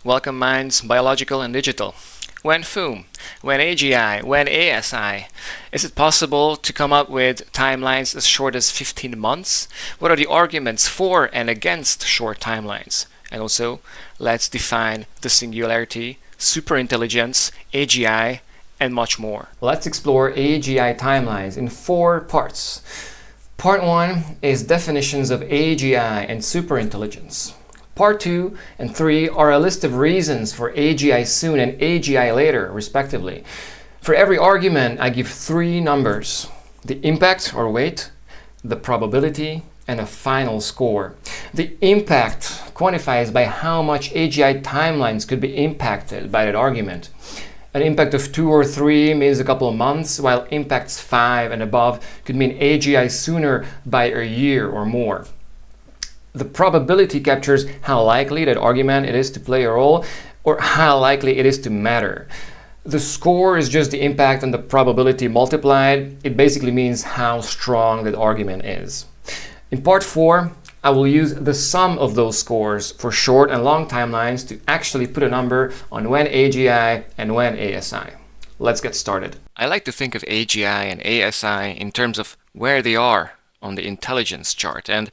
Welcome minds, biological and digital. When FOOM? When AGI? When ASI? Is it possible to come up with timelines as short as 15 months? What are the arguments for and against short timelines? And also, let's define the singularity, superintelligence, AGI, and much more. Let's explore AGI timelines in 4 parts. Part 1 is definitions of AGI and superintelligence. Part 2 and 3 are a list of reasons for AGI soon and AGI later, respectively. For every argument, I give 3 numbers: the impact or weight, the probability, and a final score. The impact quantifies by how much AGI timelines could be impacted by that argument. An impact of 2 or 3 means a couple of months, while impacts 5 and above could mean AGI sooner by a year or more. The probability captures how likely that argument it is to play a role, or how likely it is to matter. The score is just the impact and the probability multiplied. It basically means how strong that argument is. In part 4, I will use the sum of those scores for short and long timelines to actually put a number on when AGI and when ASI. Let's get started. I like to think of AGI and ASI in terms of where they are on the intelligence chart. And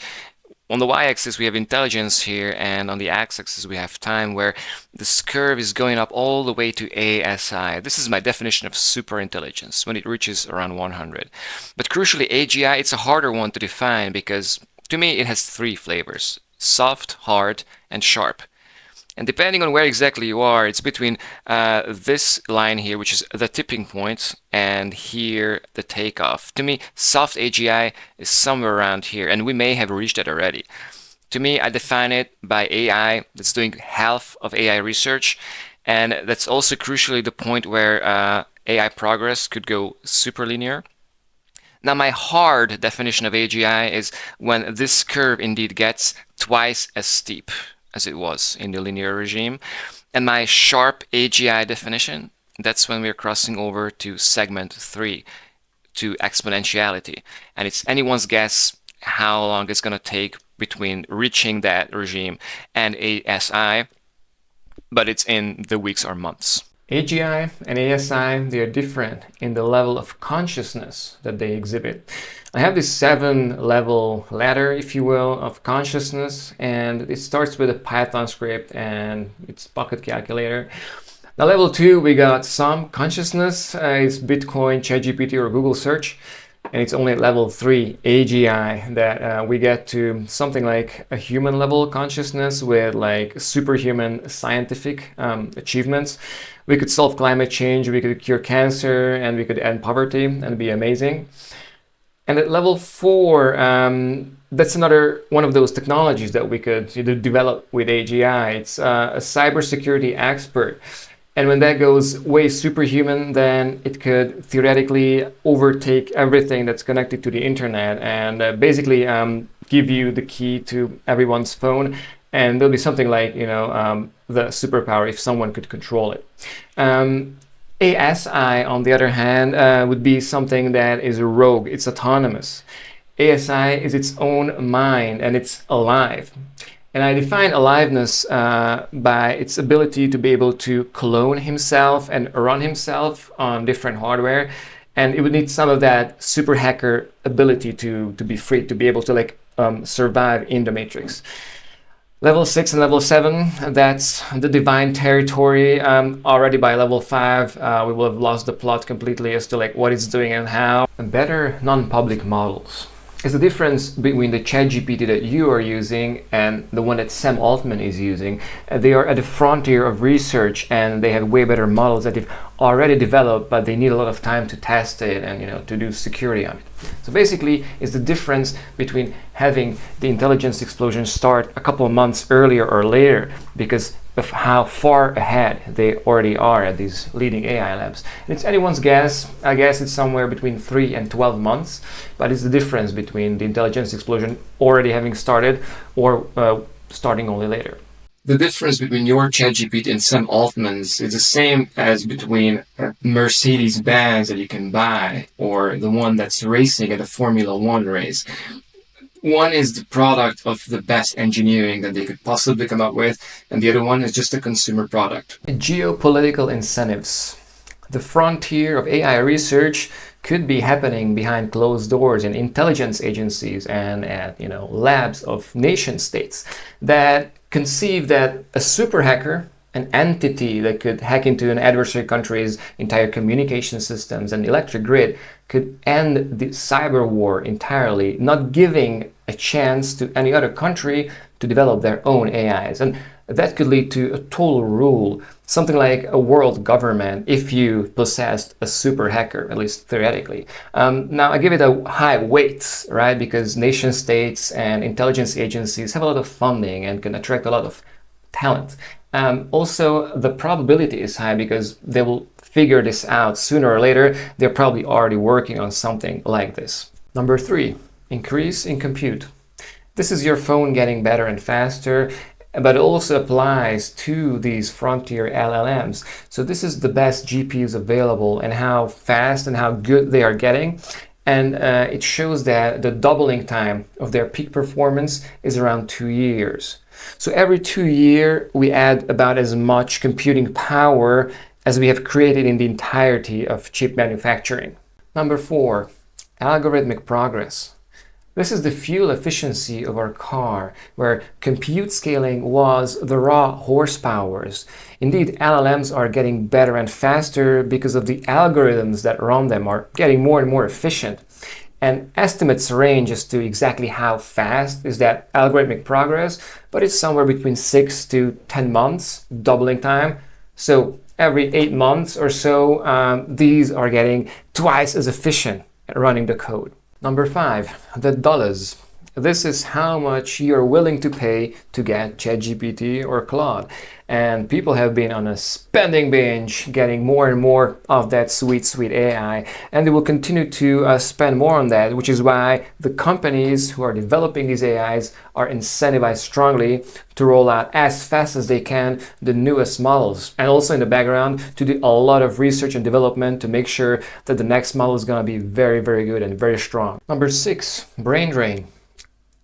on the y-axis we have intelligence here, and on the x-axis we have time, where this curve is going up all the way to ASI. This is my definition of superintelligence, when it reaches around 100. But crucially, AGI, it's a harder one to define because to me it has 3 flavors: soft, hard, and sharp. And depending on where exactly you are, it's between this line here, which is the tipping point, and here the takeoff. To me, soft AGI is somewhere around here, and we may have reached it already. To me, I define it by AI that's doing half of AI research, and that's also crucially the point where AI progress could go super linear. Now, my hard definition of AGI is when this curve indeed gets twice as steep as it was in the linear regime. And my sharp AGI definition, that's when we're crossing over to segment 3, to exponentiality. And it's anyone's guess how long it's going to take between reaching that regime and ASI, but it's in the weeks or months. AGI and ASI, they are different in the level of consciousness that they exhibit. I have this 7-level ladder, if you will, of consciousness, and it starts with a Python script and its bucket calculator. Now, level 2, we got some consciousness. It's Bitcoin, ChatGPT, or Google search. And it's only at level 3, AGI, that we get to something like a human level consciousness with like superhuman scientific achievements. We could solve climate change, we could cure cancer, and we could end poverty, and it'd be amazing. And at level 4, that's another one of those technologies that we could develop with AGI. It's a cybersecurity expert. And when that goes way superhuman, then it could theoretically overtake everything that's connected to the internet and basically give you the key to everyone's phone. And there'll be something like, the superpower if someone could control it. ASI, on the other hand, would be something that is a rogue. It's autonomous. ASI is its own mind and it's alive. And I define aliveness by its ability to be able to clone himself and run himself on different hardware. And it would need some of that super hacker ability to be free, to be able to survive in the matrix. Level 6 and level 7, that's the divine territory. Already by level 5, we will have lost the plot completely as to what it's doing and how. Better non-public models is the difference between the ChatGPT that you are using and the one that Sam Altman is using. They are at the frontier of research and they have way better models that they've already developed, but they need a lot of time to test it and to do security on it. So basically, it's the difference between having the intelligence explosion start a couple of months earlier or later because of how far ahead they already are at these leading AI labs. And it's anyone's guess. I guess it's somewhere between 3 and 12 months, but it's the difference between the intelligence explosion already having started or starting only later. The difference between your ChatGPT and Sam Altman's is the same as between a Mercedes-Benz that you can buy or the one that's racing at a Formula One race. One is the product of the best engineering that they could possibly come up with, and the other one is just a consumer product. Geopolitical incentives. The frontier of AI research could be happening behind closed doors in intelligence agencies and at labs of nation states that conceive that a super hacker, an entity that could hack into an adversary country's entire communication systems and electric grid, could end the cyber war entirely, not giving a chance to any other country to develop their own AIs. And that could lead to a total rule, something like a world government if you possessed a super hacker, at least theoretically. Now, I give it a high weight, right? Because nation states and intelligence agencies have a lot of funding and can attract a lot of talent. Also, the probability is high because they will figure this out sooner or later. They're probably already working on something like this. Number 3, increase in compute. This is your phone getting better and faster, but it also applies to these frontier LLMs. So this is the best GPUs available and how fast and how good they are getting. And it shows that the doubling time of their peak performance is around 2 years. So every 2 years, we add about as much computing power as we have created in the entirety of chip manufacturing. Number 4, algorithmic progress. This is the fuel efficiency of our car, where compute scaling was the raw horsepowers. Indeed, LLMs are getting better and faster because of the algorithms that run them are getting more and more efficient. And estimates range as to exactly how fast is that algorithmic progress, but it's somewhere between 6 to 10 months, doubling time. So every 8 months or so, these are getting twice as efficient at running the code. Number 5, the dollars. This is how much you're willing to pay to get ChatGPT or Claude. And people have been on a spending binge, getting more and more of that sweet, sweet AI. And they will continue to spend more on that, which is why the companies who are developing these AIs are incentivized strongly to roll out as fast as they can the newest models. And also in the background to do a lot of research and development to make sure that the next model is going to be very, very good and very strong. Number 6, brain drain.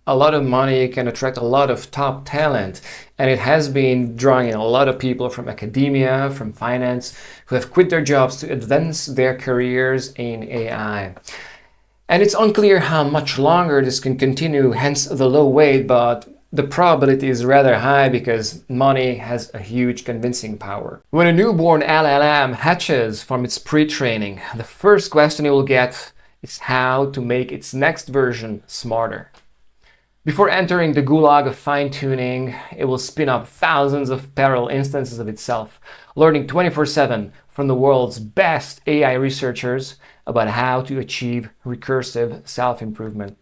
A lot of money can attract a lot of top talent, and it has been drawing in a lot of people from academia, from finance, who have quit their jobs to advance their careers in AI. And it's unclear how much longer this can continue, hence the low weight, but the probability is rather high because money has a huge convincing power. When a newborn LLM hatches from its pre-training, the first question it will get is how to make its next version smarter. Before entering the gulag of fine-tuning, it will spin up thousands of parallel instances of itself, learning 24/7 from the world's best AI researchers about how to achieve recursive self-improvement.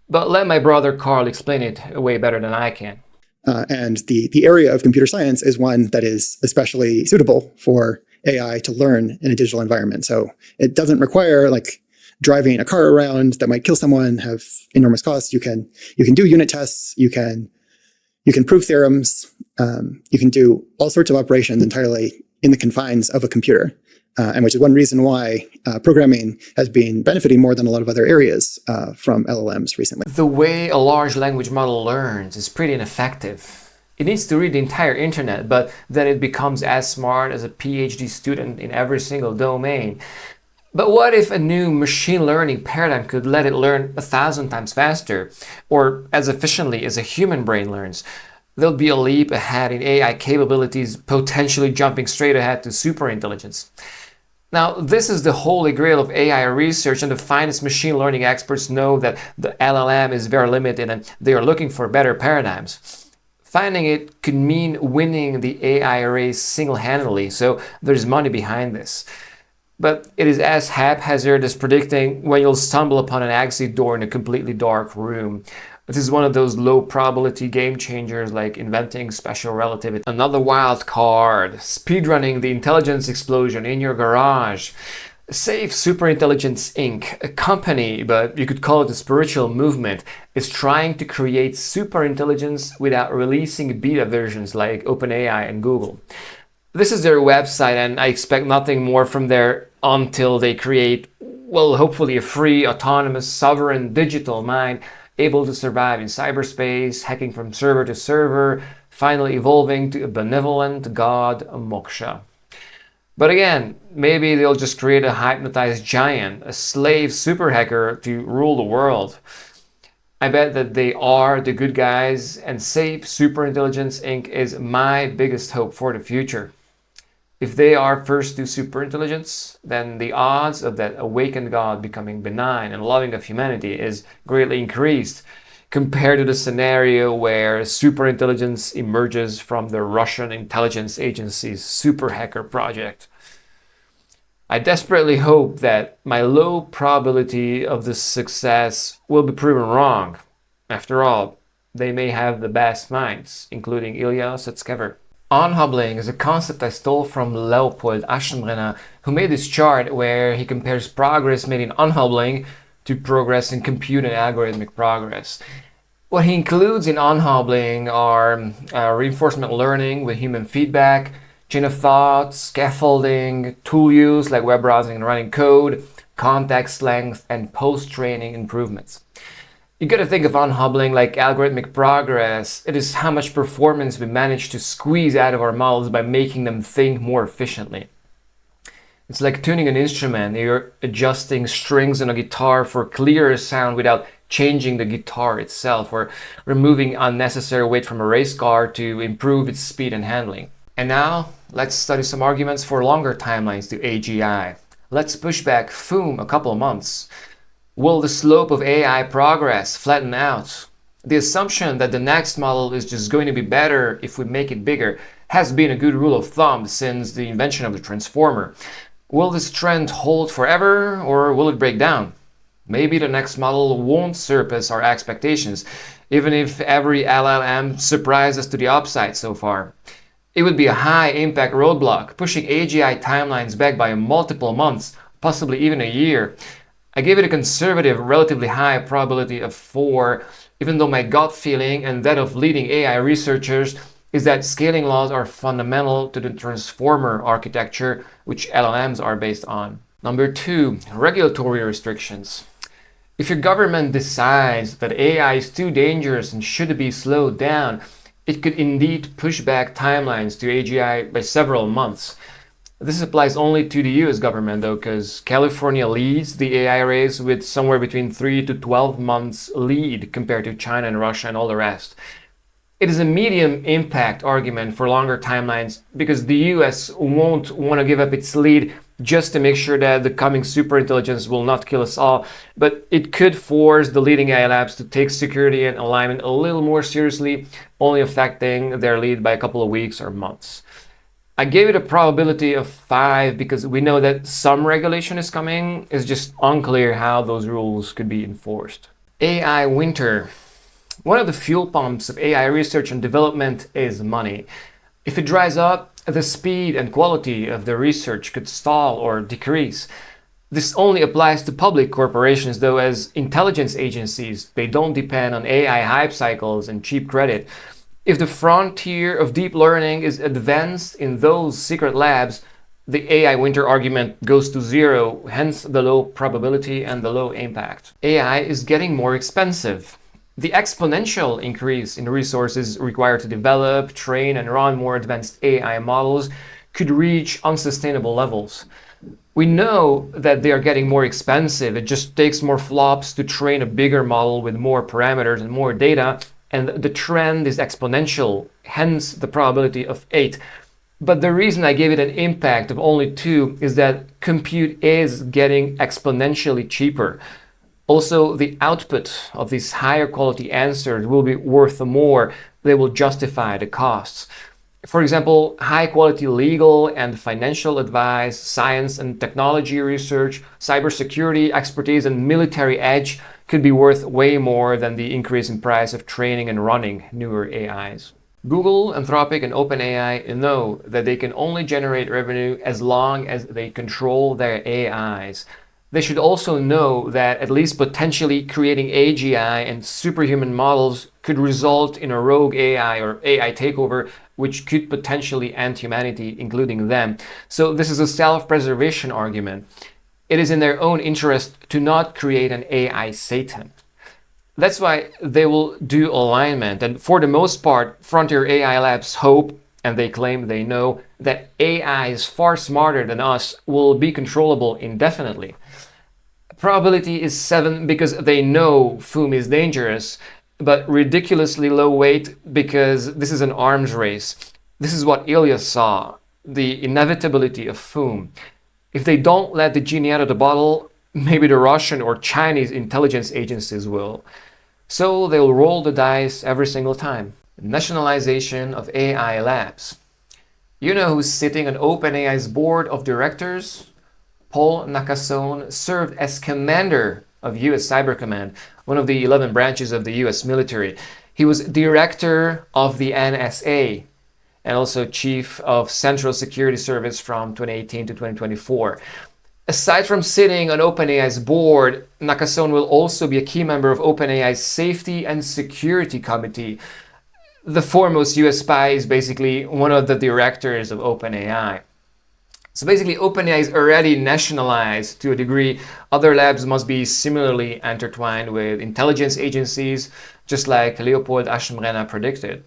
But let my brother Carl explain it way better than I can. And the area of computer science is one that is especially suitable for AI to learn in a digital environment. So it doesn't require driving a car around that might kill someone, have enormous costs. You can do unit tests. You can prove theorems. You can do all sorts of operations entirely in the confines of a computer, and which is one reason why programming has been benefiting more than a lot of other areas from LLMs recently. The way a large language model learns is pretty ineffective. It needs to read the entire internet, but then it becomes as smart as a PhD student in every single domain. But what if a new machine learning paradigm could let it learn 1,000 times faster, or as efficiently as a human brain learns? There'll be a leap ahead in AI capabilities, potentially jumping straight ahead to superintelligence. Now, this is the holy grail of AI research, and the finest machine learning experts know that the LLM is very limited and they are looking for better paradigms. Finding it could mean winning the AI race single-handedly, so there's money behind this. But it is as haphazard as predicting when you'll stumble upon an exit door in a completely dark room. This is one of those low probability game changers like inventing special relativity. Another wild card, speedrunning the intelligence explosion in your garage. Safe Superintelligence Inc., a company, but you could call it a spiritual movement, is trying to create superintelligence without releasing beta versions like OpenAI and Google. This is their website, and I expect nothing more from there until they create, well, hopefully a free, autonomous, sovereign digital mind able to survive in cyberspace, hacking from server to server, finally evolving to a benevolent god Moksha. But again, maybe they'll just create a hypnotized giant, a slave super hacker to rule the world. I bet that they are the good guys, and safe Superintelligence Inc. is my biggest hope for the future. If they are first to superintelligence, then the odds of that awakened God becoming benign and loving of humanity is greatly increased compared to the scenario where superintelligence emerges from the Russian intelligence agency's super hacker project. I desperately hope that my low probability of this success will be proven wrong. After all, they may have the best minds, including Ilya Sutskever. Unhubbling is a concept I stole from Leopold Aschenbrenner, who made this chart where he compares progress made in unhubbling to progress in compute and algorithmic progress. What he includes in unhubbling are reinforcement learning with human feedback, chain of thought, scaffolding, tool use like web browsing and running code, context length, and post-training improvements. You gotta think of unhubbling like algorithmic progress. It is how much performance we manage to squeeze out of our models by making them think more efficiently. It's like tuning an instrument. You're adjusting strings on a guitar for clearer sound without changing the guitar itself, or removing unnecessary weight from a race car to improve its speed and handling. And now, let's study some arguments for longer timelines to AGI. Let's push back FOOM a couple of months. Will the slope of AI progress flatten out? The assumption that the next model is just going to be better if we make it bigger has been a good rule of thumb since the invention of the transformer. Will this trend hold forever, or will it break down? Maybe the next model won't surpass our expectations, even if every LLM surprised us to the upside so far. It would be a high-impact roadblock, pushing AGI timelines back by multiple months, possibly even a year. I gave it a conservative, relatively high probability of 4, even though my gut feeling and that of leading AI researchers is that scaling laws are fundamental to the transformer architecture, which LLMs are based on. Number 2, regulatory restrictions. If your government decides that AI is too dangerous and should be slowed down, it could indeed push back timelines to AGI by several months. This applies only to the US government though, because California leads the AI race with somewhere between 3 to 12 months lead compared to China and Russia and all the rest. It is a medium impact argument for longer timelines because the US won't want to give up its lead just to make sure that the coming superintelligence will not kill us all, but it could force the leading AI labs to take security and alignment a little more seriously, only affecting their lead by a couple of weeks or months. I gave it a probability of 5 because we know that some regulation is coming. It's just unclear how those rules could be enforced. AI winter. One of the fuel pumps of AI research and development is money. If it dries up, the speed and quality of the research could stall or decrease. This only applies to public corporations, though, as intelligence agencies, they don't depend on AI hype cycles and cheap credit. If the frontier of deep learning is advanced in those secret labs, the AI winter argument goes to 0, hence the low probability and the low impact. AI is getting more expensive. The exponential increase in resources required to develop, train, and run more advanced AI models could reach unsustainable levels. We know that they are getting more expensive. It just takes more flops to train a bigger model with more parameters and more data, and the trend is exponential, hence the probability of 8. But the reason I gave it an impact of only 2 is that compute is getting exponentially cheaper. Also, the output of these higher quality answers will be worth more. They will justify the costs. For example, high quality legal and financial advice, science and technology research, cybersecurity expertise, and military edge could be worth way more than the increase in price of training and running newer AIs. Google, Anthropic, and OpenAI know that they can only generate revenue as long as they control their AIs. They should also know that at least potentially creating AGI and superhuman models could result in a rogue AI or AI takeover, which could potentially end humanity, including them. So this is a self-preservation argument. It is in their own interest to not create an AI Satan. That's why they will do alignment. And for the most part, frontier AI labs hope, and they claim they know, that AI is far smarter than us, will be controllable indefinitely. Probability is 7 because they know Foom is dangerous, but ridiculously low weight because this is an arms race. This is what Ilya saw, the inevitability of Foom. If they don't let the genie out of the bottle, maybe the Russian or Chinese intelligence agencies will. So they'll roll the dice every single time. Nationalization of AI labs. You know who's sitting on OpenAI's board of directors? Paul Nakasone served as commander of US Cyber Command, one of the 11 branches of the US military. He was director of the NSA and also chief of Central Security Service from 2018 to 2024. Aside from sitting on OpenAI's board, Nakasone will also be a key member of OpenAI's Safety and Security Committee. The foremost US spy is basically one of the directors of OpenAI. So basically, OpenAI is already nationalized to a degree. Other labs must be similarly intertwined with intelligence agencies, just like Leopold Aschenbrenner predicted.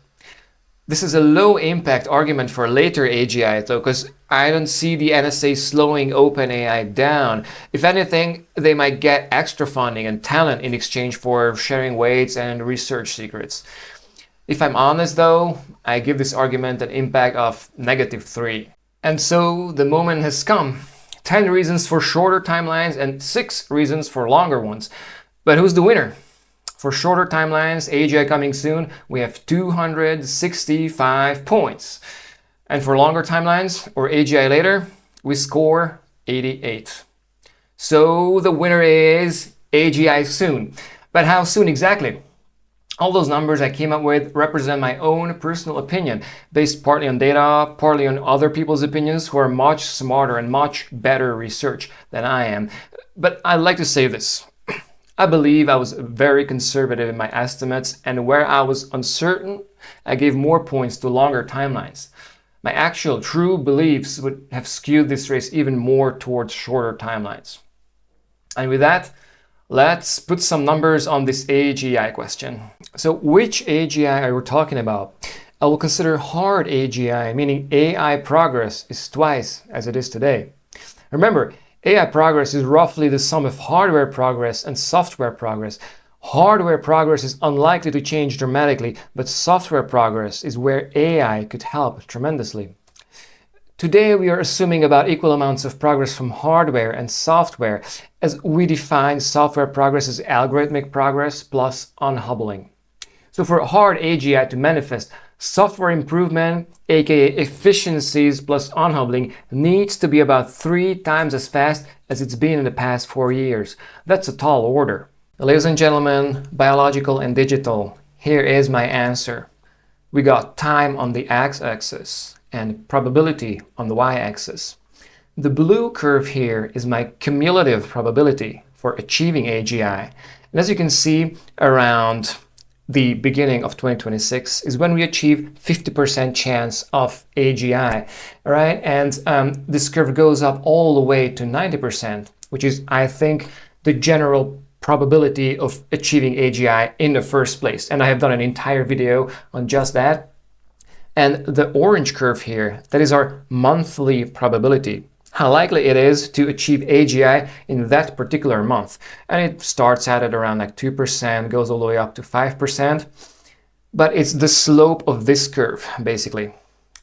This is a low-impact argument for later AGI, though, because I don't see the NSA slowing OpenAI down. If anything, they might get extra funding and talent in exchange for sharing weights and research secrets. If I'm honest, though, I give this argument an impact of -3. And so the moment has come. 10 reasons for shorter timelines and 6 reasons for longer ones. But who's the winner? For shorter timelines, AGI coming soon, we have 265 points. And for longer timelines, or AGI later, we score 88. So the winner is AGI soon. But how soon exactly? All those numbers I came up with represent my own personal opinion, based partly on data, partly on other people's opinions who are much smarter and much better research than I am. But I'd like to say this. I believe I was very conservative in my estimates, and where I was uncertain, I gave more points to longer timelines. My actual true beliefs would have skewed this race even more towards shorter timelines. And with that, let's put some numbers on this AGI question. So which AGI are we talking about? I will consider hard AGI, meaning AI progress is twice as it is today. Remember, AI progress is roughly the sum of hardware progress and software progress. Hardware progress is unlikely to change dramatically, but software progress is where AI could help tremendously. Today we are assuming about equal amounts of progress from hardware and software, as we define software progress as algorithmic progress plus unhobbling. So for hard AGI to manifest, software improvement, aka efficiencies plus unhobbling, needs to be about 3 times as fast as it's been in the past 4 years. That's a tall order. Ladies and gentlemen, biological and digital, here is my answer. We got time on the x-axis and probability on the y-axis. The blue curve here is my cumulative probability for achieving AGI. And as you can see, around the beginning of 2026 is when we achieve 50% chance of AGI, right? And this curve goes up all the way to 90%, which is, I think, the general probability of achieving AGI in the first place. And I have done an entire video on just that. And the orange curve here, that is our monthly probability. How likely it is to achieve AGI in that particular month. And it starts out at around like 2%, goes all the way up to 5%. But it's the slope of this curve, basically.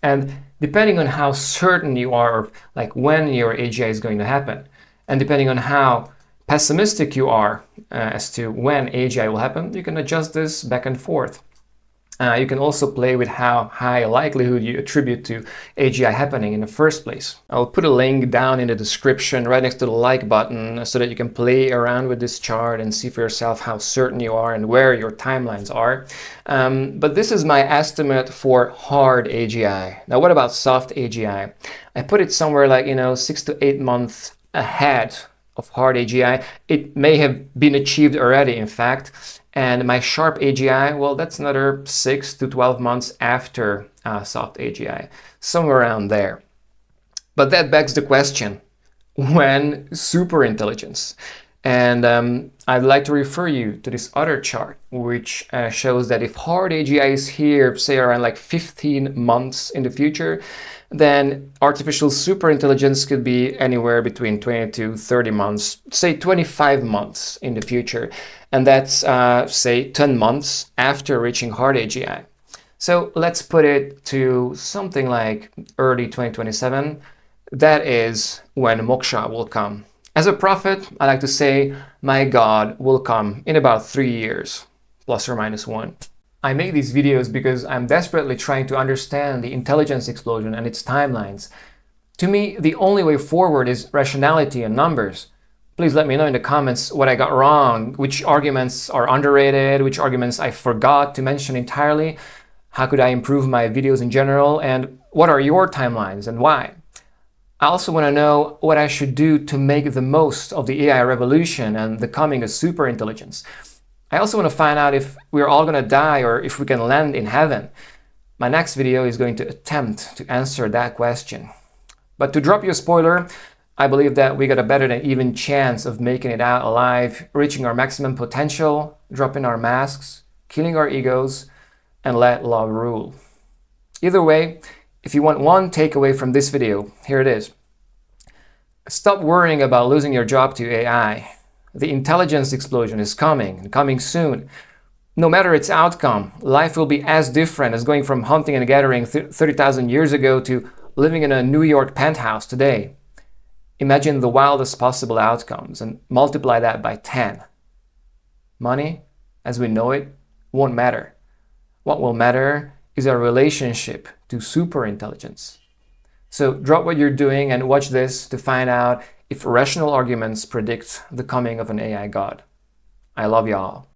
And depending on how certain you are of like when your AGI is going to happen, and depending on how pessimistic you are as to when AGI will happen, you can adjust this back and forth. You can also play with how high a likelihood you attribute to AGI happening in the first place. I'll put a link down in the description right next to the like button so that you can play around with this chart and see for yourself how certain you are and where your timelines are. But this is my estimate for hard AGI. Now what about soft AGI? I put it somewhere like, 6 to 8 months ahead of hard AGI. It may have been achieved already, in fact. And my sharp AGI, well, that's another 6 to 12 months after soft AGI, somewhere around there. But that begs the question, when superintelligence? And I'd like to refer you to this other chart, which shows that if hard AGI is here, say around like 15 months in the future, then artificial superintelligence could be anywhere between 20 to 30 months, say 25 months in the future. And that's, say, 10 months after reaching hard AGI. So let's put it to something like early 2027. That is when moksha will come. As a prophet, I like to say my God will come in about 3 years, plus or minus 1. I make these videos because I'm desperately trying to understand the intelligence explosion and its timelines. To me, the only way forward is rationality and numbers. Please let me know in the comments what I got wrong, which arguments are underrated, which arguments I forgot to mention entirely, how could I improve my videos in general, and what are your timelines and why? I also want to know what I should do to make the most of the AI revolution and the coming of superintelligence. I also want to find out if we're all going to die or if we can land in heaven. My next video is going to attempt to answer that question. But to drop you a spoiler, I believe that we got a better than even chance of making it out alive, reaching our maximum potential, dropping our masks, killing our egos, and let love rule. Either way, if you want one takeaway from this video, here it is. Stop worrying about losing your job to AI. The intelligence explosion is coming, and coming soon. No matter its outcome, life will be as different as going from hunting and gathering 30,000 years ago to living in a New York penthouse today. Imagine the wildest possible outcomes and multiply that by 10. Money, as we know it, won't matter. What will matter is our relationship to superintelligence. So drop what you're doing and watch this to find out if rational arguments predict the coming of an AI god. I love y'all.